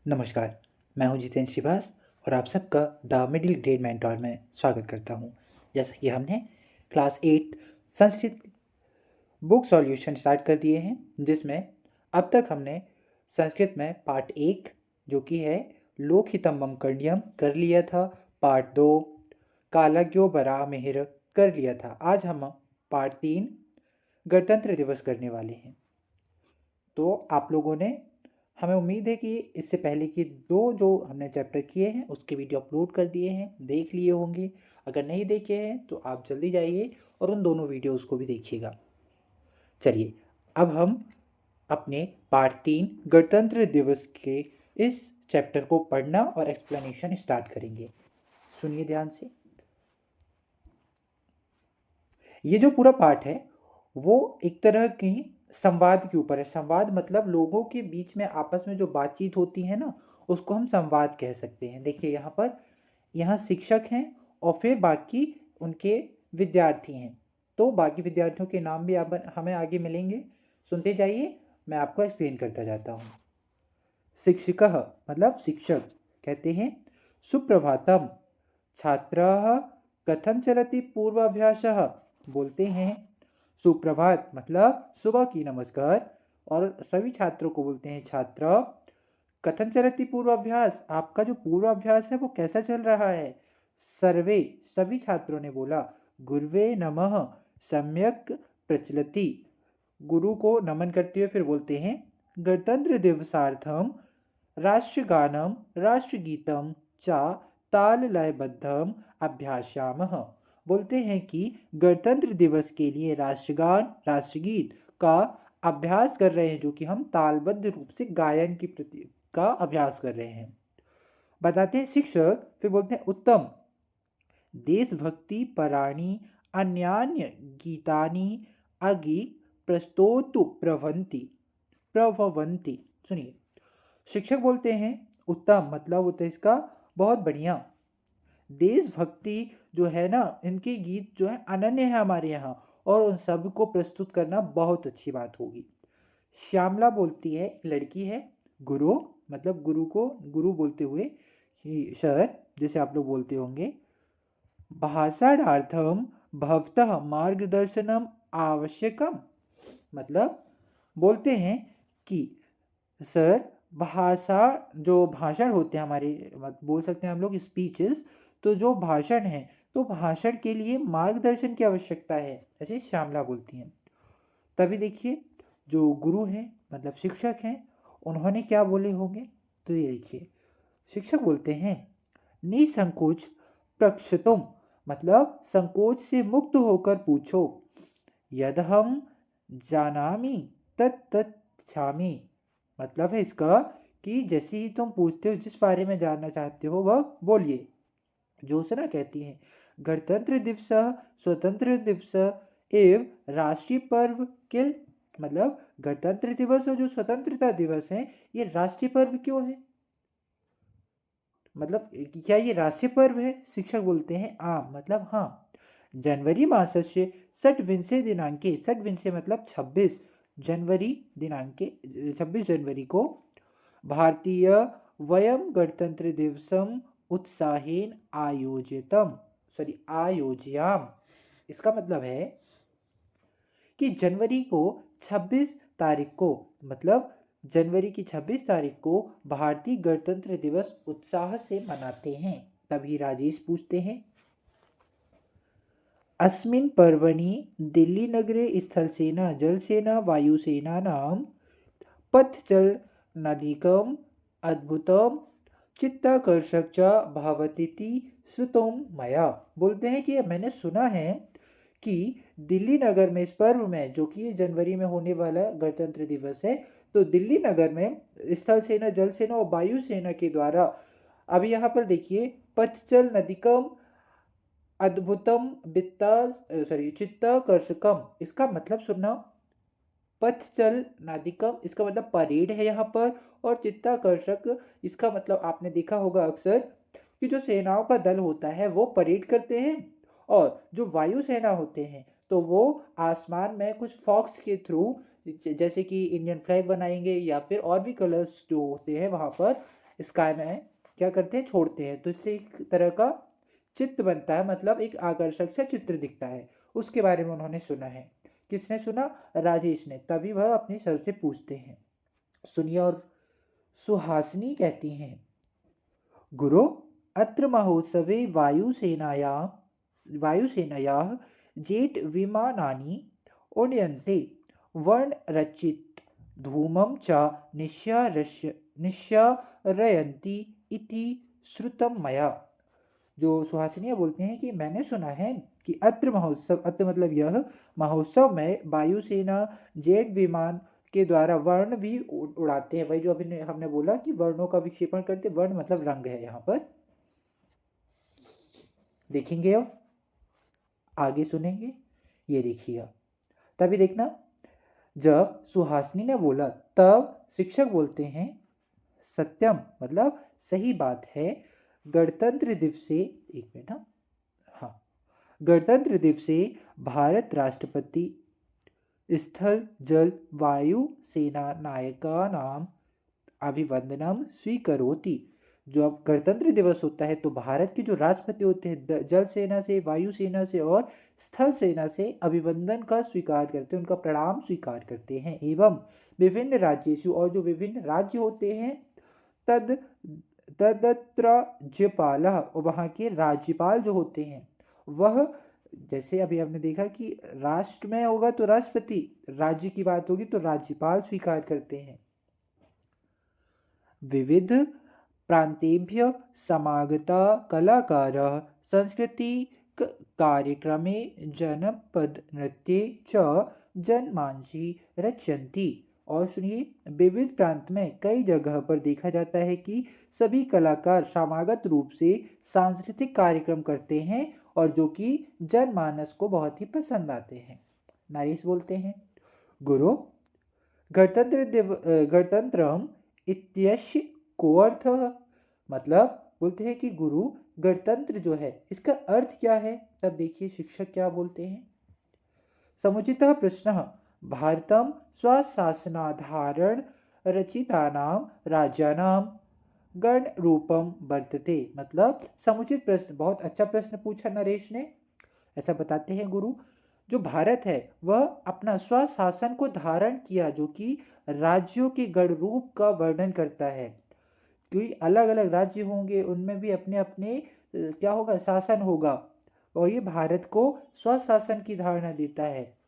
नमस्कार, मैं हूं जितेंद्र श्रीवास और आप सबका द मिडिल ग्रेड मेंटोर में स्वागत करता हूं। जैसा कि हमने class 8 Sanskrit book solution start कर दिए हैं, जिसमें अब तक हमने संस्कृत में पार्ट 1 जो कि है लोकहितम्मम करणीयम कर लिया था। पार्ट 2 कालज्ञो बराहमिहिर कर लिया था। आज हम पार्ट 3 गणतंत्र दिवस करने वाले हैं। तो आप लोगों ने, हमें उम्मीद है कि इससे पहले कि दो जो हमने चैप्टर किए हैं उसके वीडियो अपलोड कर दिए हैं, देख लिए होंगे। अगर नहीं देखे हैं तो आप जल्दी जाइए और उन दोनों वीडियोस को भी देखिएगा। चलिए, अब हम अपने पार्ट 3 गणतंत्र दिवस के इस चैप्टर को पढ़ना और एक्सप्लेनेशन स्टार्ट करेंगे। सुनिए ध्यान से। ये जो पूरा पार्ट है वो एक तरह की संवाद के ऊपर है। संवाद मतलब लोगों के बीच में आपस में जो बातचीत होती है ना, उसको हम संवाद कह सकते हैं। देखिए यहाँ शिक्षक हैं और फिर बाकी उनके विद्यार्थी हैं। तो बाकी विद्यार्थियों के नाम भी आप हमें आगे मिलेंगे। सुनते जाइए, मैं आपको एक्सप्लेन करता जाता हूँ। शिक्षिकः मतलब शिक्षक कहते हैं सुप्रभातम छात्राः कथम चलति पूर्वाभ्यासः। बोलते हैं सुप्रभात मतलब सुबह की नमस्कार, और सभी छात्रों को बोलते हैं छात्र। कथम चलति पूर्वाभ्यास, आपका जो पूर्वाभ्यास है वो कैसा चल रहा है। सर्वे सभी छात्रों ने बोला गुरुवे नमः सम्यक प्रचलति, गुरु को नमन करते हुए फिर बोलते हैं गणतंत्र दिवसार्थम राष्ट्रगानम राष्ट्रगीतम चा ताल लयबद्धम अभ्यासामः। बोलते हैं कि गणतंत्र दिवस के लिए राष्ट्रगान राष्ट्रगीत का अभ्यास कर रहे हैं, जो कि हम तालबद्ध रूप से गायन की प्रति का अभ्यास कर रहे हैं। बताते हैं शिक्षक, फिर बोलते हैं उत्तम देशभक्ति पराणी अन्यान्य गीतानि अगि प्रस्तोतु प्रभवंती। सुनिए, शिक्षक बोलते हैं उत्तम मतलब होता है इसका बहुत बढ़िया। देशभक्ति जो है ना, इनके गीत जो है अनन्य है हमारे यहाँ, और उन सब को प्रस्तुत करना बहुत अच्छी बात होगी। श्यामला बोलती है, लड़की है, गुरु मतलब गुरु को गुरु बोलते हुए सर जैसे आप लोग बोलते होंगे, भाषणार्थम भवतः मार्गदर्शनम आवश्यकम। मतलब बोलते हैं कि सर भाषा जो भाषण होते हैं हमारे, बोल सकते हैं हम लोग स्पीचेस, तो जो भाषण है तो भाषण के लिए मार्गदर्शन की आवश्यकता है, ऐसे श्यामला बोलती हैं। तभी देखिए जो गुरु हैं मतलब शिक्षक हैं, उन्होंने क्या बोले होंगे। तो ये देखिए शिक्षक बोलते हैं निसंकोच प्रक्षतुम मतलब संकोच से मुक्त होकर पूछो। यद हम जानामि तत्तच्छामि मतलब है इसका कि जैसे ही तुम पूछते हो, जिस बारे में जानना चाहते हो वह बोलिए। ज्योत्सना कहती है गणतंत्र दिवस स्वतंत्र दिवस एवं राष्ट्रीय पर्व किल, मतलब गणतंत्र दिवस और जो स्वतंत्रता दिवस है ये राष्ट्रीय पर्व क्यों है, मतलब क्या ये राष्ट्रीय पर्व है। शिक्षक बोलते हैं आम मतलब हाँ। जनवरी मासस्य षड्विंशे दिनांके, षड्विंशे मतलब 26 जनवरी दिनांके, 26 जनवरी को भारतीय वयम गणतंत्र दिवसम उत्साहेन आयोजितम, सॉरी आयोज्याम। इसका मतलब है कि जनवरी को 26 तारीख को, मतलब जनवरी की 26 तारीख को भारतीय गणतंत्र दिवस उत्साह से मनाते हैं। तभी राजेश पूछते हैं अस्मिन् पर्वणि दिल्ली नगरे स्थलसेना जलसेना वायुसेनानां पथचलनादिकम् अद्भुतम चित्ताकर्षक च भवतीति श्रुतं मया। बोलते हैं कि मैंने सुना है कि दिल्ली नगर में इस पर्व में, जो कि जनवरी में होने वाला गणतंत्र दिवस है, तो दिल्ली नगर में स्थल सेना जल सेना और वायु सेना के द्वारा, अभी यहाँ पर देखिए पथचल नदिकम अद्भुतम वित्ता सॉरी चित्ताकर्षकम, इसका मतलब सुनना, पथचल नादिकम इसका मतलब परेड है यहाँ पर, और चित्ताकर्षक इसका मतलब आपने देखा होगा अक्सर कि जो सेनाओं का दल होता है वो परेड करते हैं, और जो वायु सेना होते हैं तो वो आसमान में कुछ फॉक्स के थ्रू, जैसे कि इंडियन फ्लैग बनाएंगे या फिर और भी कलर्स जो होते हैं वहाँ पर स्काई में क्या करते हैं, छोड़ते हैं, तो इससे एक तरह का चित्र बनता है, मतलब एक आकर्षक सा चित्र दिखता है। उसके बारे में उन्होंने सुना है। किसने सुना? राजेश ने। तभी वह अपनी सर से पूछते हैं। सुनिए, और सुहासिनी कहती हैं, गुरु, अत्र महोत्सवे वायुसेनायाः जेट विमानानि उड्यन्ते वर्णरचित धूमं च निश्यारयन्ति इति श्रुतं मया। जो सुहासिनियाँ बोलते हैं कि मैंने सुना है कि अत्र महोत्सव, अत्र मतलब यह महोत्सव में वायुसेना जेट विमान के द्वारा वर्ण भी उड़ाते हैं। वही जो अभी हमने बोला कि वर्णों का विक्षेपण करते, वर्ण मतलब रंग है यहाँ पर। देखेंगे अब, आगे सुनेंगे, ये देखिए। तभी देखना, जब सुहासिनी ने बोला तब शिक्षक बोलते हैं, सत्यम मतलब सही बात है, गणतंत्र दिवसे, एक मिनट, हाँ, गणतंत्र दिवसे भारत राष्ट्रपति स्थल जल वायु सेना नायकानाम अभिवंदनम स्वीकरोति। जो अब गणतंत्र दिवस होता है तो भारत के जो राष्ट्रपति होते हैं जल सेना से, वायु सेना से और स्थल सेना से अभिवंदन का स्वीकार करते हैं, उनका प्रणाम स्वीकार करते हैं। एवं विभिन्न राज्येषु, और जो विभिन्न राज्य होते हैं, तद तदत्र राज्यपाल, वहाँ के राज्यपाल जो होते हैं वह, जैसे अभी हमने देखा कि राष्ट्र में होगा तो राष्ट्रपति, राज्य की बात होगी तो राज्यपाल स्वीकार करते हैं। विविध प्रांतेभ्य समागता कलाकारः सांस्कृतिक कार्यक्रमे जनपद नृत्ये च जनमानसी रचयन्ति। और सुनिए, विविध प्रांत में कई जगह पर देखा जाता है कि सभी कलाकार समागत रूप से सांस्कृतिक कार्यक्रम करते हैं और जो कि जनमानस को बहुत ही पसंद आते हैं। नरेश बोलते हैं, गुरु, गणतंत्रम इत्यस्य को अर्थ, मतलब बोलते हैं कि गुरु, गणतंत्र जो है इसका अर्थ क्या है? तब देखिए शिक्षक क्या बोलते हैं। समुचितः प्रश्नः भारतं स्वशासनाधारण रचितानां राज्यानां गण रूपम वर्तते। मतलब समुचित प्रश्न, बहुत अच्छा प्रश्न पूछा नरेश ने। ऐसा बताते हैं गुरु, जो भारत है वह अपना स्वशासन को धारण किया, जो कि राज्यों के गण रूप का वर्णन करता है। क्योंकि अलग अलग राज्य होंगे, उनमें भी अपने अपने क्या होगा, शासन होगा, और ये भारत को स्वशासन की धारणा देता है।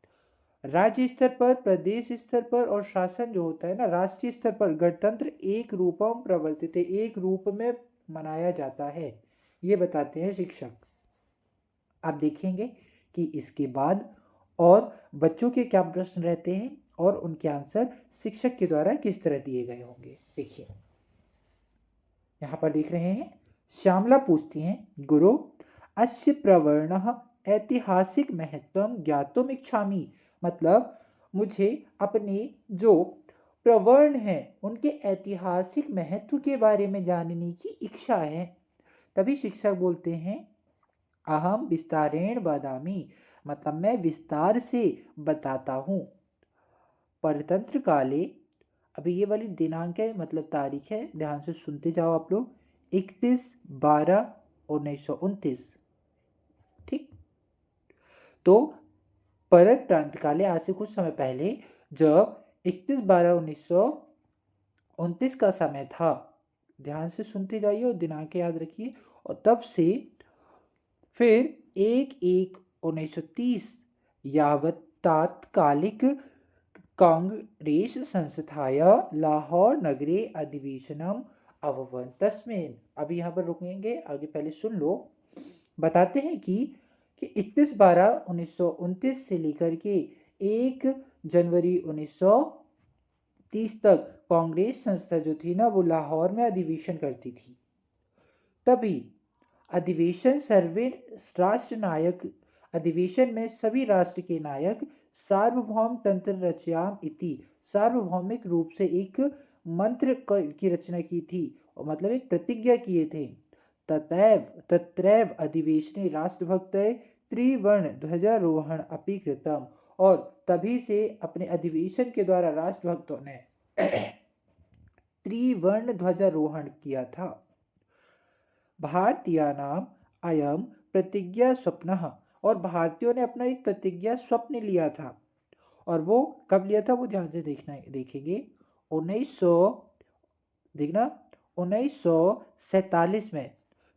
राज्य स्तर पर, प्रदेश स्तर पर, और शासन जो होता है ना राष्ट्रीय स्तर पर, गणतंत्र एक रूपम प्रवर्तित, एक रूप में मनाया जाता है, ये बताते हैं शिक्षक। आप देखेंगे कि इसके बाद और बच्चों के क्या प्रश्न रहते हैं और उनके आंसर शिक्षक के द्वारा किस तरह दिए गए होंगे। देखिए यहाँ पर देख रहे हैं, श्यामला पूछती हैं, गुरु, अस्य प्रवर्णः ऐतिहासिक महत्व ज्ञातुम इच्छामि। मतलब मुझे अपने जो प्रवर्ण हैं उनके ऐतिहासिक महत्व के बारे में जानने की इच्छा है। तभी शिक्षक बोलते हैं, अहम विस्तारेण वदामि, मतलब मैं विस्तार से बताता हूँ। परतंत्र काले, अभी ये वाली दिनांक है, मतलब तारीख है, ध्यान से सुनते जाओ आप लोग, 31/12/1929। ठीक, तो परत प्रांत काले, आज से कुछ समय पहले, जब 31/12/1929 का समय था, ध्यान से सुनते जाइए और दिनांक याद रखिए, और तब से फिर 1/1/1930 यावत तात्कालिक कांग्रेस संस्थाय लाहौर नगरे अधिवेशनम अभवत् तस्मिन्। अभी यहाँ पर रुकेंगे, आगे पहले सुन लो। बताते हैं कि 31/12/1929 से लेकर के 1 जनवरी 1930 तक कांग्रेस संस्था जो थी ना वो लाहौर में अधिवेशन करती थी। तभी अधिवेशन सर्वे राष्ट्र नायक, अधिवेशन में सभी राष्ट्र के नायक सार्वभौम तंत्र रचयाम इति, सार्वभौमिक रूप से एक मंत्र की रचना की थी, और मतलब एक प्रतिज्ञा किए थे। तत्रैव अधिवेशने राष्ट्रभक्तये त्रिवर्ण ध्वजारोहण अपि कृतम, और तभी से अपने अधिवेशन के द्वारा राष्ट्रभक्तों ने त्रिवर्ण ध्वजारोहण किया था। भारतीयानाम अयम प्रतिज्ञा स्वप्नः, और भारतीयों ने अपना एक प्रतिज्ञा स्वप्न लिया था। और वो कब लिया था, वो ध्यान से देखेंगे 1900, देखना 1947 में,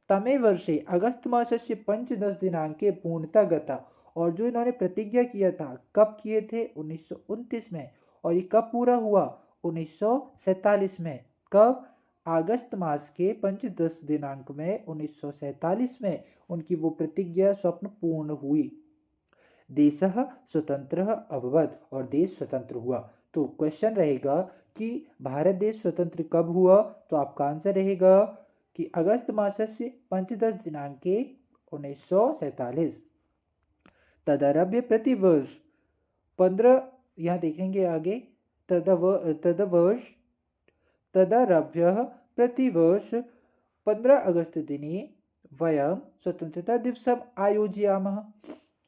तमे वर्षे अगस्त मासस्य पंचदश दिनांके पूर्णता गता। और जो इन्होंने प्रतिज्ञा किया था, कब किए थे, 1929 में। और ये कब पूरा हुआ, 1947 में। कब, अगस्त मास के पंचदश दिनांक में 1947 में उनकी वो प्रतिज्ञा स्वप्न पूर्ण हुई। देशः स्वतंत्रः अभवत्, और देश स्वतंत्र हुआ। तो क्वेश्चन रहेगा कि भारत देश स्वतंत्र कब हुआ, तो आपका आंसर रहेगा कि अगस्त मासस्य पंचदश दिनांके 1947। तदारभ्य प्रतिवर्ष 15, यहाँ देखेंगे आगे, तदारभ्य प्रतिवर्ष 15 अगस्त दिने वयं स्वतंत्रता दिवसम आयोजयामः।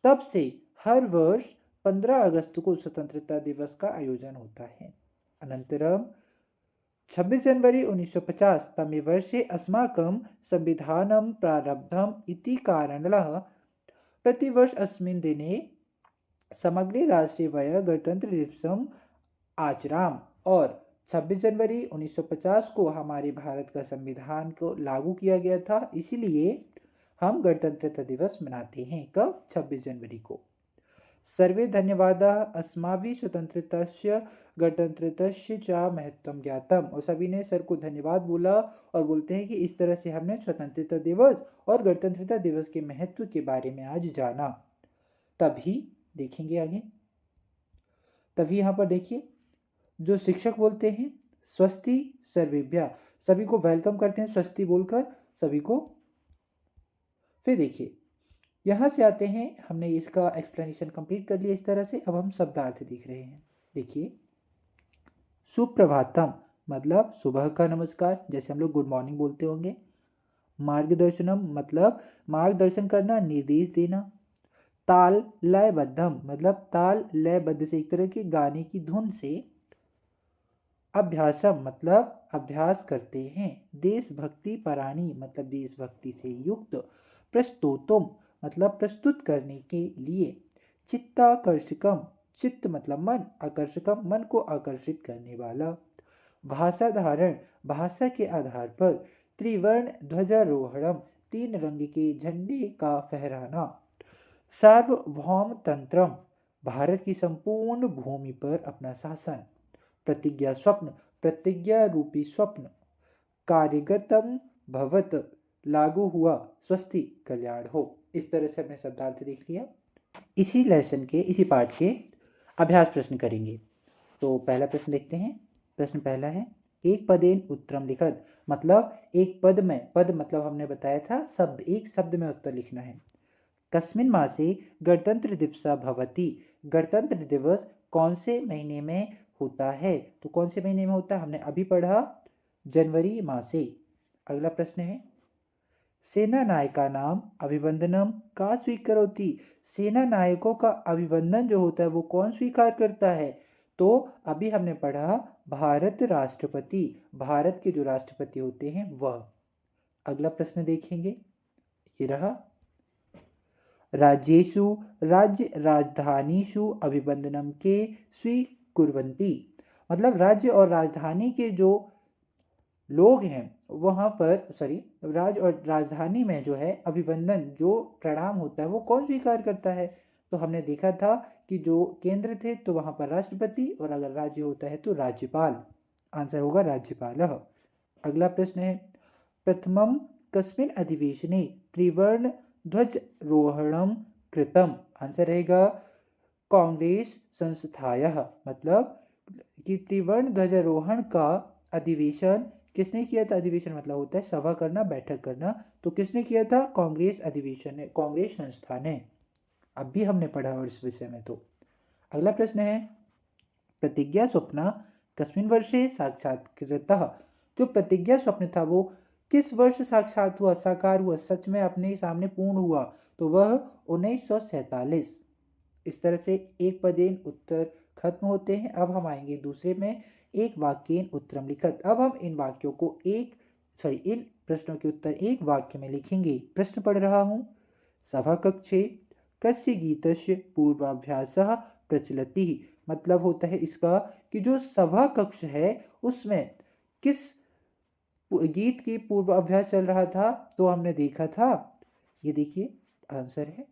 तब से हर वर्ष 15 अगस्त को स्वतंत्रता दिवस का आयोजन होता है। अनंतरम 26 जनवरी 1950 तमे वर्षे अस्माकं संविधानं प्रारब्धम् इति कारणतः प्रतिवर्ष अस्मिन् दिने समग्रे राष्ट्रे वयं गणतंत्र दिवसम आचराम। और 26 जनवरी 1950 को हमारे भारत का संविधान को लागू किया गया था, इसीलिए हम गणतंत्रता दिवस मनाते हैं। कब, 26 जनवरी को। सर्वे धन्यवादाः, अस्माभिः स्वतंत्रतस्य गणतंत्रतस्य च महत्वं ज्ञातम्। और सभी ने सर को धन्यवाद बोला और बोलते हैं कि इस तरह से हमने स्वतंत्रता दिवस और गणतंत्रता दिवस के महत्व के बारे में आज जाना। तभी देखेंगे आगे, तभी यहाँ पर देखिए जो शिक्षक बोलते हैं स्वस्ति सर्वेभ्यः, सभी को वेलकम करते हैं स्वस्ति बोलकर सभी को। फिर देखिए यहाँ से आते हैं, हमने इसका एक्सप्लेनेशन कंप्लीट कर लिया इस तरह से। अब हम शब्दार्थ देख रहे हैं। देखिए सुप्रभातम मतलब सुबह का नमस्कार, जैसे हम लोग गुड मॉर्निंग बोलते होंगे। मार्गदर्शनम मतलब मार्गदर्शन करना, निर्देश देना। ताल लयबद्धम मतलब ताल लयबद्ध से, एक तरह के गाने की धुन से। अभ्यासम मतलब अभ्यास करते हैं। देशभक्ति पराणी मतलब देशभक्ति से युक्त। प्रस्तोतुम मतलब प्रस्तुत करने के लिए। चित्ताकर्षकम चित्त मतलब मन, आकर्षकम मन को आकर्षित करने वाला। भाषा धारण भाषा के आधार पर। त्रिवर्ण ध्वजारोहणम तीन रंग के झंडे का फहराना। सार्वभौम तंत्रम भारत की संपूर्ण भूमि पर अपना शासन। प्रतिज्ञा स्वप्न प्रतिज्ञा रूपी स्वप्न। कार्यगतम भवत लागू हुआ। स्वस्ति कल्याण हो। इस तरह से हमने शब्दार्थ देख लिया। इसी लेसन के इसी पाठ के अभ्यास प्रश्न करेंगे। तो पहला प्रश्न देखते हैं। प्रश्न पहला है, एक पदेन उत्तरम लिखत मतलब एक पद में, पद मतलब हमने बताया था शब्द, एक शब्द में उत्तर लिखना है। कस्मिन मासे गणतंत्र दिवसा भवति गणतंत्र दिवस कौन से महीने में होता है, तो कौन से महीने में होता है हमने अभी पढ़ा, जनवरी मासे। अगला प्रश्न है, सेना नायका नाम अभिवंदनम का स्वीकरोति सेना नायकों का अभिवंदन जो होता है वो कौन स्वीकार करता है, तो अभी हमने पढ़ा भारत राष्ट्रपति, भारत के जो राष्ट्रपति होते हैं वह। अगला प्रश्न देखेंगे, ये रहा, राज्येषु राज्य राजधानीषु अभिवंदनम के स्वीकुर्वन्ति मतलब राज्य और राजधानी के जो लोग हैं वहाँ पर, राज्य और राजधानी में जो है अभिवंदन जो प्रणाम होता है वो कौन स्वीकार करता है, तो हमने देखा था कि जो केंद्र थे तो वहाँ पर राष्ट्रपति और अगर राज्य होता है तो राज्यपाल। आंसर होगा राज्यपाल। अगला प्रश्न है, प्रथमम कस्मिन् अधिवेशने त्रिवर्ण ध्वजारोहणम कृतम, आंसर रहेगा कांग्रेस संस्थायः मतलब कि त्रिवर्ण ध्वजारोहण का अधिवेशन किसने किया था, अधिवेशन मतलब होता है सभा करना, बैठक करना, तो किसने किया था, कांग्रेस अधिवेशन ने, कांग्रेस संस्था ने। अब भी हमने पढ़ा और इस विषय में। तो अगला प्रश्न है, प्रतिज्ञा स्वप्न कस्मिन् वर्षे साक्षात्कृतः, जो प्रतिज्ञा स्वप्न था वो किस वर्ष साक्षात हुआ, साकार हुआ, सच में अपने सामने पूर्ण हुआ, तो वह 1947। इस तरह से एक पदेन उत्तर खत्म होते हैं। अब हम आएंगे दूसरे में एक वाक्येन उत्तरम लिखत। अब हम इन वाक्यों को इन प्रश्नों के उत्तर एक वाक्य में लिखेंगे। प्रश्न पढ़ रहा हूँ। सभाकक्षे कस्य गीतस्य पूर्वाभ्यासः प्रचलति। मतलब होता है इसका कि जो सभा कक्ष है उसमें किस गीत की पूर्वाभ्यास चल रहा था, तो हमने देखा था, ये देखिए आंसर है,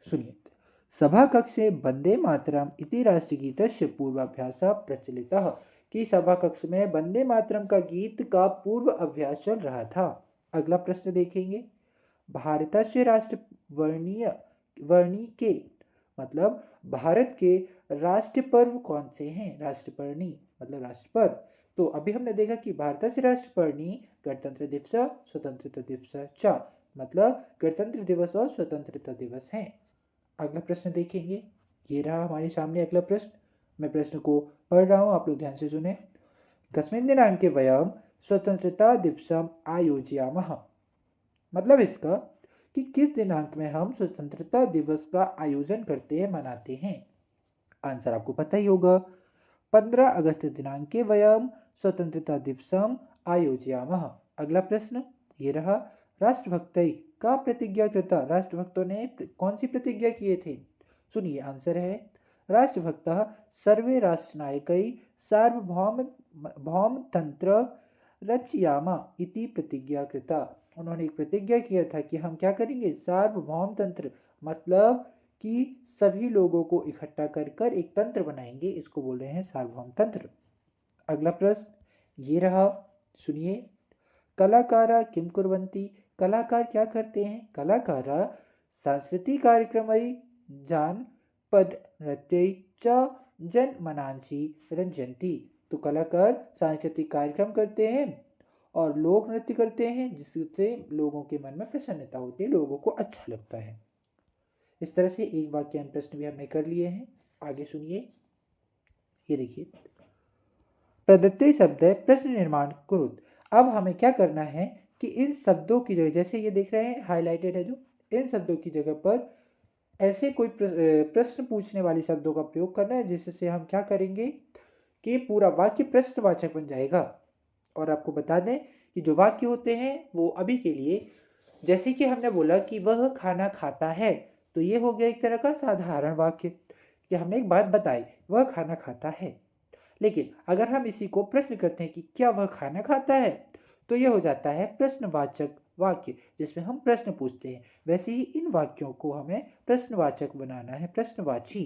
सुनिए। सभा कक्षे वंदे मातरम इति राष्ट्रगीतस्य पूर्वाभ्यासः प्रचलितः। कि सभा कक्ष में वंदे मातरम का गीत का पूर्व अभ्यास चल रहा था। अगला प्रश्न देखेंगे। भारतस्य वर्णी के मतलब भारत के राष्ट्र पर्व कौन से हैं? राष्ट्रपर्णी मतलब राष्ट्र पर्व। तो अभी हमने देखा कि भारतस्य राष्ट्रपर्णी गणतंत्र दिवस, स्वतंत्रता दिवस च, मतलब गणतंत्र दिवस और स्वतंत्रता दिवस हैं। अगला प्रश्न देखेंगे। ये रहा हमारे सामने अगला प्रश्न। मैं प्रश्न को पढ़ रहा हूँ, आप लोग ध्यान से सुने। कस्मिन् दिनांके वयं स्वतंत्रता दिवसम आयोजयामः। मतलब इसका कि किस दिनांक में हम स्वतंत्रता दिवस का आयोजन करते हैं, मनाते हैं। आंसर आपको पता ही होगा। 15 अगस्त दिनांके वयं स्वतंत्रता दिवसम आयोजयामः। अगला प्रश्न ये रहा। राष्ट्रभक्तई का प्रतिज्ञा कृता। राष्ट्रभक्तों ने कौन सी प्रतिज्ञा किए थे? सुनिए आंसर है। राष्ट्रभक्तः सर्वे राष्ट्रनायकै सार्वभौम भौम तंत्र रचयामा इति प्रतिज्ञा कृता। उन्होंने एक प्रतिज्ञा किया था कि हम क्या करेंगे, सार्वभौम तंत्र मतलब कि सभी लोगों को इकट्ठा कर कर एक तंत्र बनाएंगे, इसको बोल रहे हैं सार्वभौम तंत्र। अगला प्रश्न ये रहा, सुनिए। कलाकारा किम कुर्वन्ति। कलाकार क्या करते हैं? कलाकारा सांस्कृतिक कार्यक्रमई जानपद नृत्य च जनमनांसि रंजन्ति। तो कलाकार सांस्कृतिक कार्यक्रम करते हैं और लोक नृत्य करते हैं, जिससे लोगों के मन में प्रसन्नता होती है, लोगों को अच्छा लगता है। इस तरह से एक वाक्यांश प्रश्न भी हमने कर लिए हैं। आगे सुनिए। ये देखिए, प्रदत्ते शब्द प्रश्न निर्माण कुरुत। अब हमें क्या करना है कि इन शब्दों की जगह, जैसे ये देख रहे हैं हाईलाइटेड है जो, इन शब्दों की जगह पर ऐसे कोई प्रश्न पूछने वाले शब्दों का प्रयोग करना है, जिससे हम क्या करेंगे कि पूरा वाक्य प्रश्नवाचक बन जाएगा। और आपको बता दें कि जो वाक्य होते हैं वो अभी के लिए, जैसे कि हमने बोला कि वह खाना खाता है, तो ये हो गया एक तरह का साधारण वाक्य कि हमने एक बात बताई, वह खाना खाता है। लेकिन अगर हम इसी को प्रश्न करते हैं कि क्या वह खाना खाता है, तो यह हो जाता है प्रश्नवाचक वाक्य, जिसमें हम प्रश्न पूछते हैं। वैसे ही इन वाक्यों को हमें प्रश्नवाचक बनाना है, प्रश्नवाची।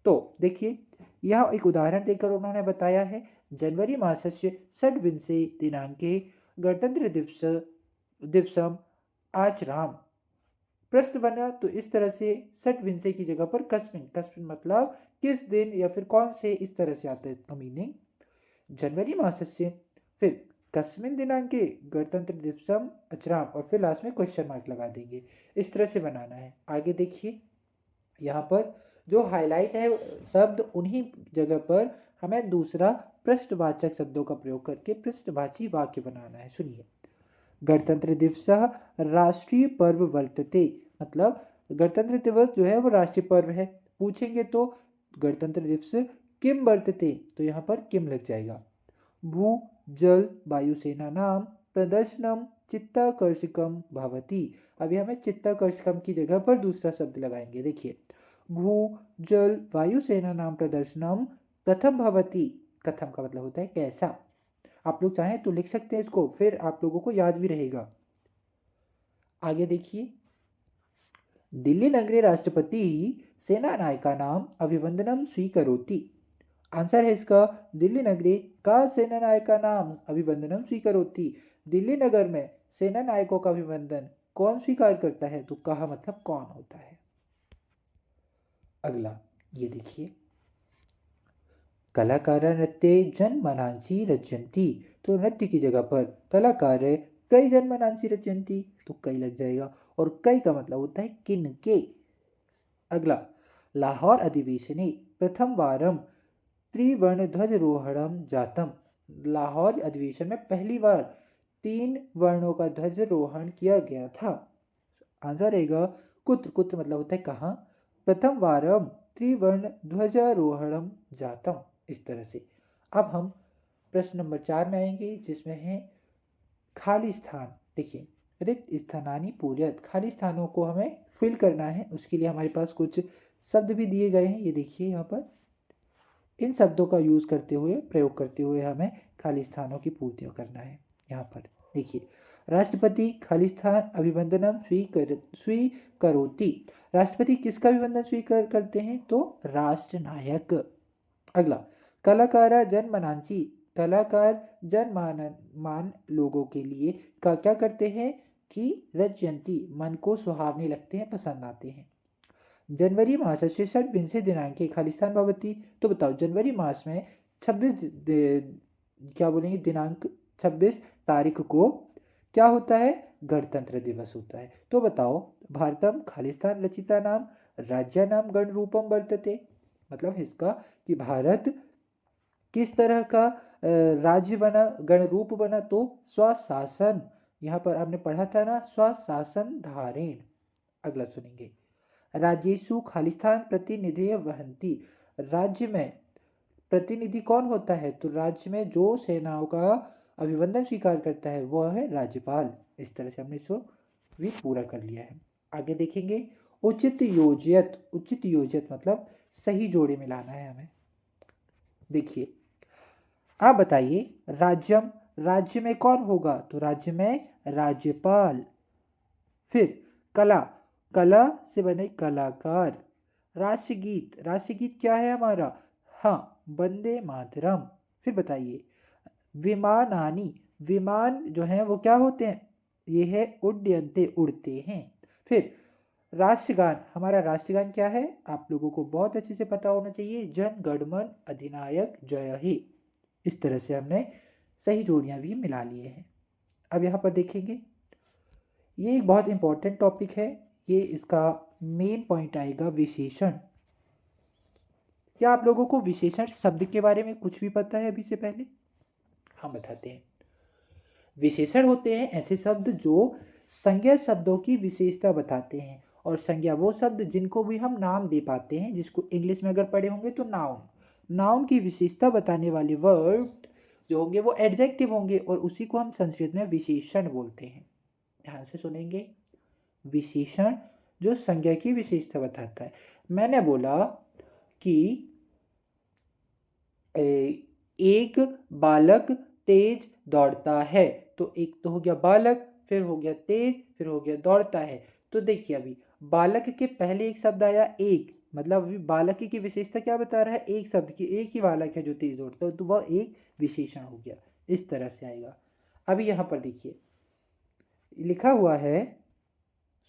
तो देखिए, यह एक उदाहरण देकर उन्होंने बताया है। जनवरी मासस्य षड्विंशे दिनांके गणतंत्र दिवसम आचराम। प्रश्न बना तो इस तरह से षड्विंशे की जगह पर कस्मिन, कस्मिन मतलब किस दिन या फिर कौन से, इस तरह से आता है इसका मीनिंग। जनवरी मासस्य, फिर कस्मिन दिनांके गणतंत्र दिवसम आचराम, और फिर लास्ट में क्वेश्चन मार्क लगा देंगे। इस तरह से बनाना है। आगे देखिए, यहाँ पर जो हाईलाइट है शब्द, उन्हीं जगह पर हमें दूसरा प्रश्नवाचक शब्दों का प्रयोग करके प्रश्नवाची वाक्य बनाना है। सुनिए। गणतंत्र दिवस राष्ट्रीय पर्व वर्तते। मतलब गणतंत्र दिवस जो है वो राष्ट्रीय पर्व है। पूछेंगे तो गणतंत्र दिवस किम वर्तते, तो यहाँ पर किम लग जाएगा। भू जल वायुसेना नाम प्रदर्शनम चित्ताकर्षकम भवति। अभी हमें चित्ताकर्षकम की जगह पर दूसरा शब्द लगाएंगे। देखिए, भू जल वायुसेना नाम प्रदर्शनम कथम भवति। कथम का मतलब होता है कैसा। आप लोग चाहें तो लिख सकते हैं इसको, फिर आप लोगों को याद भी रहेगा। आगे देखिए। दिल्ली नगरे राष्ट्रपति सेना नायका नाम अभिवंदनम स्वीकरोति। आंसर है इसका, दिल्ली नगरे का सेना नायका नाम अभिवंदनम स्वीकरोति। दिल्ली नगर में सेना नायकों का अभिवंदन कौन स्वीकार करता है, तो कहा मतलब कौन होता है। अगला ये देखिए। कलाकारा नृत्ये जनमनांसि रचयन्ति। तो नृत्य की जगह पर कलाकार कई जनमनांसि रचयन्ति, तो कई लग जाएगा, और कई का मतलब होता है किनके। अगला, लाहौर अधिवेशने प्रथम वारम त्रिवर्ण ध्वजारोहणम जातम। लाहौर अधिवेशन में पहली बार 3 वर्णों का ध्वजारोहण किया गया था। आंसर रहेगा कुत्र। कुत्र मतलब होता है कहाँ। प्रथम वारम त्रिवर्ण ध्वजारोहणम जातम, इस तरह से। अब हम प्रश्न नंबर 4 में आएंगे, जिसमें है खाली स्थान। देखिए, रिक्त स्थानानि पूरयत, खाली स्थानों को हमें फिल करना है। उसके लिए हमारे पास कुछ शब्द भी दिए गए हैं, ये देखिए यहाँ पर। इन शब्दों का यूज़ करते हुए, प्रयोग करते हुए हमें खाली स्थानों की पूर्ति करना है। यहाँ पर देखिए, राष्ट्रपति खाली स्थान अभिवंदनम स्वीकरोति। राष्ट्रपति किसका अभिवंदन स्वीकार करते हैं? तो राष्ट्रनायक। अगला, कलाकारा जनमनांसी, कलाकार मान लोगों के लिए क्या करते हैं कि रचयंती, मन को सुहावने लगते हैं, पसंद आते हैं। जनवरी मासस्य षड्विंशे दिनांके खालिस्तान भवति। तो बताओ, जनवरी मास में 26 तारीख को क्या होता है? गणतंत्र दिवस होता है। तो बताओ, भारतम खालिस्तान रचिता नाम राज्य नाम गण रूपम वर्तते। मतलब इसका कि भारत किस तरह का राज्य बना, गण रूप बना? तो स्वशासन। यहाँ पर आपने पढ़ा था ना, स्वशासन धारेण। अगला सुनेंगे, राज्येषु खालिस्तान प्रतिनिधि वहंती। राज्य में प्रतिनिधि कौन होता है? तो राज्य में जो सेनाओं का अभिवंदन स्वीकार करता है वह है राज्यपाल। इस तरह से हमने इसको भी पूरा कर लिया है। आगे देखेंगे, उचित योजियत। उचित योजियत मतलब सही जोड़े में लाना है हमें। देखिए, आप बताइए, राज्यम, राज्य में कौन होगा? तो राज्य में राज्यपाल। फिर कला, कला से बने कलाकार। राष्ट्रगीत, राष्ट्रगीत क्या है हमारा? हाँ, वंदे मातरम। फिर बताइए, विमानानि, विमान जो हैं वो क्या होते हैं? ये है उड्डयन्ते, उड़ते हैं। फिर राष्ट्रगान, हमारा राष्ट्रगान क्या है? आप लोगों को बहुत अच्छे से पता होना चाहिए, जन गण मन अधिनायक जय हे। इस तरह से हमने सही जोड़ियां भी मिला लिए हैं। अब यहाँ पर देखेंगे, ये एक बहुत इंपॉर्टेंट टॉपिक है। ये इसका मेन पॉइंट आएगा विशेषण। क्या आप लोगों को विशेषण शब्द के बारे में कुछ भी पता है अभी से पहले? हम बताते हैं। विशेषण होते हैं ऐसे शब्द जो संज्ञा शब्दों की विशेषता बताते हैं। और संज्ञा वो शब्द जिनको भी हम नाम दे पाते हैं, जिसको इंग्लिश में अगर पढ़े होंगे तो नाउन। नाउन की विशेषता बताने वाले वर्ड जो होंगे वो एडजेक्टिव होंगे, और उसी को हम संस्कृत में विशेषण बोलते हैं। ध्यान से सुनेंगे, विशेषण जो संज्ञा की विशेषता बताता है। मैंने बोला कि एक बालक तेज दौड़ता है। तो एक तो हो गया बालक, फिर हो गया तेज, फिर हो गया दौड़ता है। तो देखिए, अभी बालक के पहले एक शब्द आया एक, मतलब अभी बालक की विशेषता क्या बता रहा है? एक शब्द की, एक ही बालक है जो तेज दौड़ता है, तो वह एक विशेषण हो गया। इस तरह से आएगा। अभी यहाँ पर देखिए, लिखा हुआ है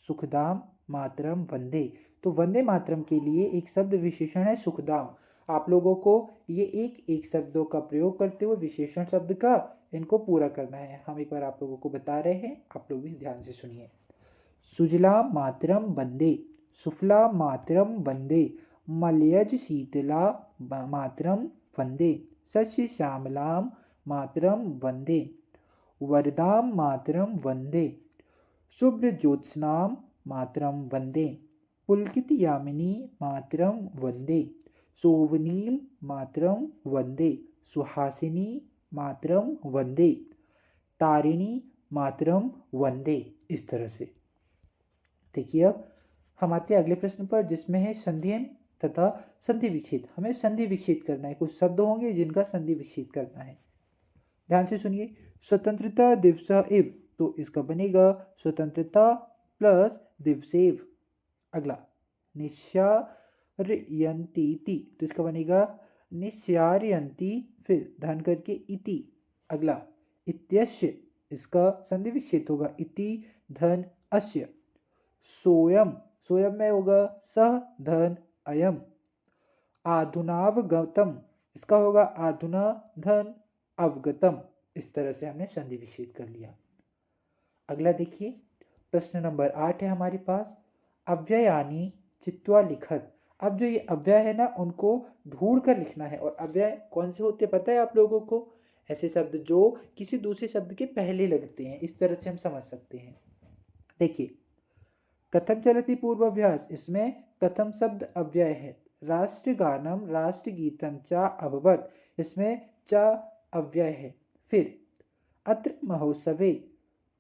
सुखदाम मातरम वंदे। तो वंदे मातरम के लिए एक शब्द विशेषण है सुखदाम। आप लोगों को ये एक एक शब्दों का प्रयोग करते हुए विशेषण शब्द का इनको पूरा करना है। हम एक बार आप लोगों को बता रहे हैं, आप लोग भी ध्यान से सुनिए। सुजला मातरम वंदे, सुफला मातरम वंदे, मलयज शीतला मातरम वंदे, शस्य श्यामलाम मातरम वंदे, वरदाम मातरम वंदे, शुभ्र ज्योत्स्नाम मातरम वंदे, पुलकित यामिनी मातरम वंदे, शोभनीम मातरम वंदे, सुहासिनी मातरम वंदे, तारिणी मातरम वंदे। इस तरह से देखिए, अब हम आते हैं अगले प्रश्न पर, जिसमें है संधियन तथा संधि विच्छेद। हमें संधि विच्छेद करना है। कुछ शब्द होंगे जिनका संधि विच्छेद करना है। ध्यान से सुनिए, स्वतंत्रता दिवस इव, तो इसका बनेगा स्वतंत्रता प्लस दिवसेव। अगला, निश्चार्यन्ति, तो इसका बनेगा निश्चार्यन्ति, फिर धन करके इति। अगला, इत्यस्य, इसका संधि विच्छेद होगा इति धन अस्य। सोयम, सोयम में होगा सह धन अयम। आधुनावगतम, इसका होगा आधुना धन अवगतम। इस तरह से हमने संधि विच्छेद कर लिया। अगला देखिए, प्रश्न नंबर 8 है हमारे पास, अव्ययानी चित्वा लिखत। अब जो ये अव्यय है ना, उनको ढूंढ कर लिखना है। और अव्यय कौन से होते पता है आप लोगों को? ऐसे शब्द जो किसी दूसरे शब्द के पहले लगते हैं। इस तरह से हम समझ सकते हैं। देखिए, कथम चलति पूर्वाभ्यास, इसमें कथम शब्द अव्यय है। राष्ट्रगानम राष्ट्रगीतम चा अभवत, इसमें च अव्यय है। फिर अत्र महोत्सवे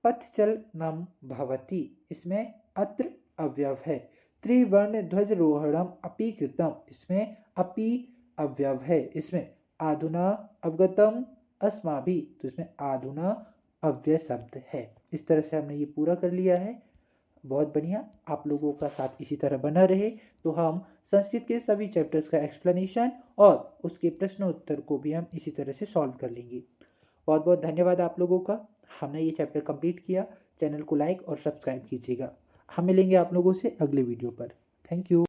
पथचलनम भवति, इसमें अत्र अव्यव है। त्रिवर्ण ध्वजरोहणम अपि कृतम, इसमें अपि अव्यव है। इसमें आधुना अवगतम अस्माभि, तो इसमें आधुना अव्यय शब्द है। इस तरह से हमने ये पूरा कर लिया है। बहुत बढ़िया, आप लोगों का साथ इसी तरह बना रहे तो हम संस्कृत के सभी चैप्टर्स का एक्सप्लेनेशन और उसके प्रश्न उत्तर को भी हम इसी तरह से सॉल्व कर लेंगे। बहुत बहुत धन्यवाद आप लोगों का। हमने ये चैप्टर कंप्लीट किया। चैनल को लाइक और सब्सक्राइब कीजिएगा। हम मिलेंगे आप लोगों से अगले वीडियो पर। Thank you.